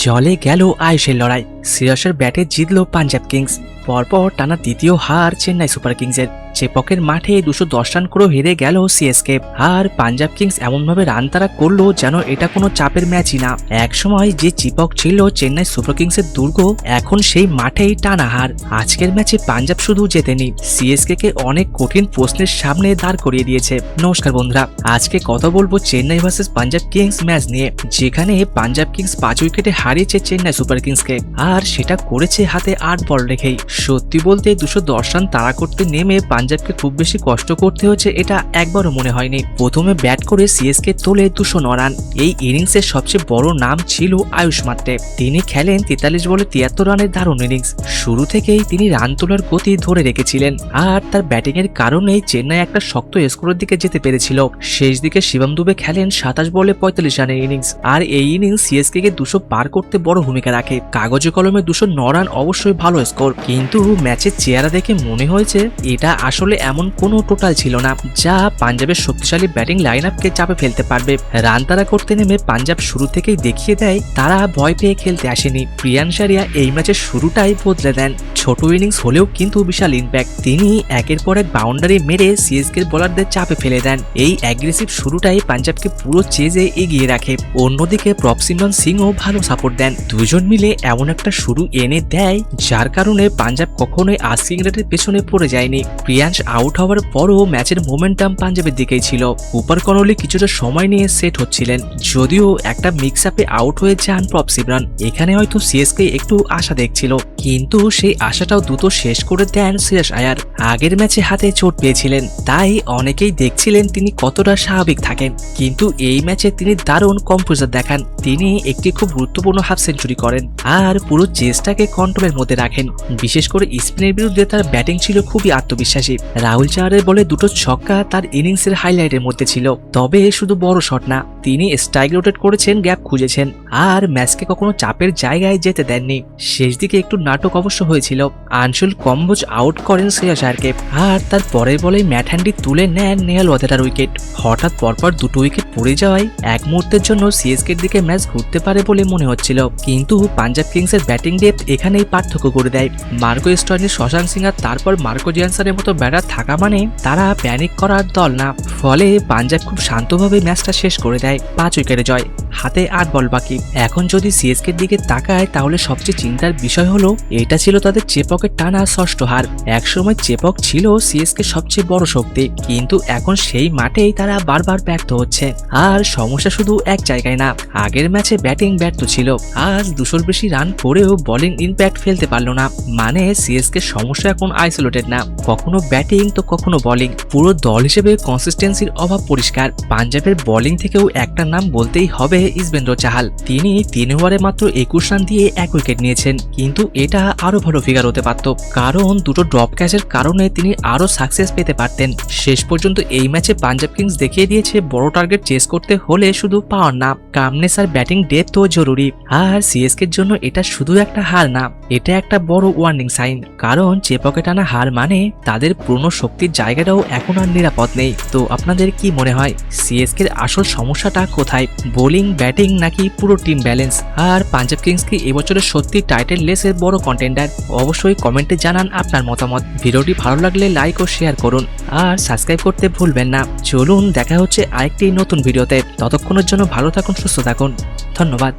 জলে গেল আয়ুষের লড়াই, শ্রেয়সের ব্যাটে জিতল পাঞ্জাব কিংস। পরপর টানা দ্বিতীয় হার চেন্নাই সুপার কিংসের। চেপকের মাঠে 210 রান করেও হেরে গেল সিএসকে। আর পাঞ্জাব কিংস এমনভাবে রান তারা করলো যেন এটা কোনো চাপের ম্যাচই না। একসময় যে চিপক ছিল চেন্নাই সুপার কিংসের দুর্গ, এখন সেই মাঠেই টানা হার। আজকের ম্যাচে পাঞ্জাব শুধু জেতেনি, সিএসকে কে অনেক কঠিন প্রশ্নের সামনে দাঁড় করিয়ে দিয়েছে। নমস্কার বন্ধুরা, আজকে কথা বলবো Chennai versus Punjab kings match নিয়ে, যেখানে পাঞ্জাব কিংস 5 উইকেটে হারিয়েছে চেন্নাই সুপার কিংসকে, আর সেটা করেছে হাতে 8 বল রেখেই। সত্যি বলতে 210 রান তাড়া করতে নেমে পাঞ্জাবকে খুব বেশি কষ্ট করতে হচ্ছে এটা একবারও মনে হয়নি। প্রথমে ব্যাট করে সিএসকে তোলে 209 রান। এই ইনিংসের সবচেয়ে বড় নাম ছিল আয়ুষ মাত্রে। তিনি খেলেন 43 বলে 73 রানের দারুণ ইনিংস। শুরু থেকেই তিনি রান তোলার গতি ধরে রেখেছিলেন, আর তার ব্যাটিং এর কারণেই চেন্নাই একটা শক্ত স্কোরের দিকে যেতে পেরেছিল। শেষ দিকে শিবম দুবে খেলেন 27 বলে 45 রানের ইনিংস, আর এই ইনিংস সিএসকে কে 200 পার করতে বড় ভূমিকা রাখে। কাগজে কলমে 209 রান অবশ্যই ভালো স্কোর, কিন্তু ম্যাচের চেহারা দেখে মনে হয়েছে এটা আসলে এমন কোনো টোটাল ছিল না যা পাঞ্জাবের শক্তিশালী ব্যাটিং লাইন আপকে চাপে ফেলতে পারবে। রান তাড়া করতে নেমে পাঞ্জাব শুরু থেকেই দেখিয়ে দেয় তারা ভয় পেয়ে খেলতে আসেনি। প্রিয়াংশ আরিয়া এই ম্যাচের শুরুটাই বদলে দেন। ছোট ইনিংস হলেও কিন্তু বিশাল ইম্প্যাক্ট। তিনি একের পর এক বাউন্ডারি মেরে সিএসকে বোলারদের চাপে ফেলে দেন। এই অ্যাগ্রেসিভ শুরুটাই পাঞ্জাবকে পুরো চেজে এগিয়ে রাখে। অন্যদিকে প্রভসিমরন সিংও ভালো সাপোর্ট দেন। দুজন মিলে এমন একটা শুরু এনে দেয় যার কারণে পাঞ্জাব কখনোই আস্কিং রেটের পেছনে পড়ে যায়নি। প্রিয়াংশ আউট হওয়ার পরও ম্যাচের মোমেন্টাম পাঞ্জাবের দিকেই ছিল। কুপার কনলি কিছুটা সময় নিয়ে সেট হচ্ছিলেন, যদিও একটা মিক্স আপে আউট হয়ে যান প্রভসিমরন। এখানে হয়তো সিএসকে একটু আশা দেখছিল, কিন্তু সেই আশাটাও দ্রুত শেষ করে দেন শ্রেয়স আয়ার। আগের ম্যাচে হাতে চোট পেয়েছিলেন, তাই অনেকেই দেখছিলেন তিনি কতটা স্বাভাবিক থাকেন, কিন্তু এই ম্যাচে তিনি দারুণ কম্পোজার দেখান। তিনি একটি খুব গুরুত্বপূর্ণ হাফ সেঞ্চুরি করেন আর পুরো চেসটাকে কন্ট্রোলের মধ্যে রাখেন। বিশেষ করে স্পিনের বিরুদ্ধে তার ব্যাটিং ছিল খুবই আত্মবিশ্বাসী। রাহুল চাহারের বলে 2টো ছক্কা তার ইনিংসের হাইলাইটের মধ্যে ছিল, তবে শুধু বড় শট না, তিনি স্ট্রাইক রোটেট করেছেন, গ্যাপ খুঁজেছেন, আর ম্যাচকে কখনো চাপের জায়গায় যেতে দেননি। শেষ দিকে একটু নাটক অবশ্য হয়েছিল। আনশুল কম্বোজ আউট করেন শ্রেয়স আয়ারকে, আর তার পরের বলেই ম্যাট হ্যান্ডি তুলে নেন নেহাল ওয়াদেরার উইকেট। হঠাৎ পরপর 2টো উইকেট পড়ে যাওয়ায় এক মুহূর্তের জন্য সিএসকে এর দিকে ম্যাচ ঘুরতে পারে বলে মনে হচ্ছিল, কিন্তু পাঞ্জাব কিংসের ব্যাটিং ডেপথ এখানেই পার্থক্য করে দেয়। মার্কো স্টয়নিস, শশাঙ্ক সিং আর তারপর মার্কো জিয়ানসনের মতো ব্যাটার থাকা মানে তারা প্যানিক করার দল না। ফলে পাঞ্জাব খুব শান্তভাবে ম্যাচটা শেষ করে দেয়। 5 উইকেটে জয়, হাতে 8 বল বাকি। এখন যদি সিএসকে এর দিকে তাকায় তাহলে সবচেয়ে চিন্তার বিষয় হলো এটা ছিল তাদের চেপকের টানা 6ষ্ঠ হার। একসময় চেপক ছিল সিএসকে সবচেয়ে বড় শক্তি, কিন্তু এখন সেই মাঠেই তারা বারবার ব্যর্থ হচ্ছে। আর সমস্যা শুধু এক জায়গায় না, আগের ম্যাচে ব্যাটিং ব্যর্থ ছিল, আর 200-র বেশি রান করেও বোলিং ইম্প্যাক্ট ফেলতে পারলো না। মানে সিএসকে সমস্যা এখন আইসোলেটেড না, কখনো ব্যাটিং তো কখনো বোলিং। পুরো দল হিসেবে কনসিস্টেন্সির অভাব পরিষ্কার। পাঞ্জাবের বোলিং থেকেও একটা নাম বলতেই হবে, ইজবেন্দ্র চাহাল। তিনি 3 ওভারে মাত্র 21 রান দিয়ে 1 উইকেট নিয়েছেন, কিন্তু এটা আরো ভালো ফিগার হতে পারত, কারণ 2টো ড্রপ ক্যাচের কারণে তিনি আরো সাকসেস পেতে পারতেন। শেষ পর্যন্ত এই ম্যাচে পাঞ্জাব কিংস দেখিয়ে দিয়েছে বড় টার্গেট চেস করতে হলে শুধু পাওয়ার না, কামনেস আর ব্যাটিং ডেপথও জরুরি। আর সিএসকে এর জন্য এটা শুধু একটা হার না, এটা একটা বড় ওয়ার্নিং সাইন, কারণ চেপকে টানা হার মানে তাদের পুরনো শক্তির জায়গাটাও এখন আর নিরাপদ নেই। তো আপনাদের কি মনে হয় সিএসকে এর আসল সমস্যাটা কোথায়, বোলিং, ব্যাটিং নাকি পুরো টিম ব্যালেন্স? আর পাঞ্জাব কিংস কি এবছরের সত্যি টাইটেল রেসের বড় কন্টেন্ডার? অবশ্যই কমেন্টে জানান আপনার মতামত। ভিডিওটি ভালো লাগলে লাইক ও শেয়ার করুন, আর সাবস্ক্রাইব করতে ভুলবেন না। চলুন দেখা হচ্ছে আরেকটি নতুন ভিডিওতে। ততক্ষণের জন্য ভালো থাকুন, সুস্থ থাকুন, ধন্যবাদ।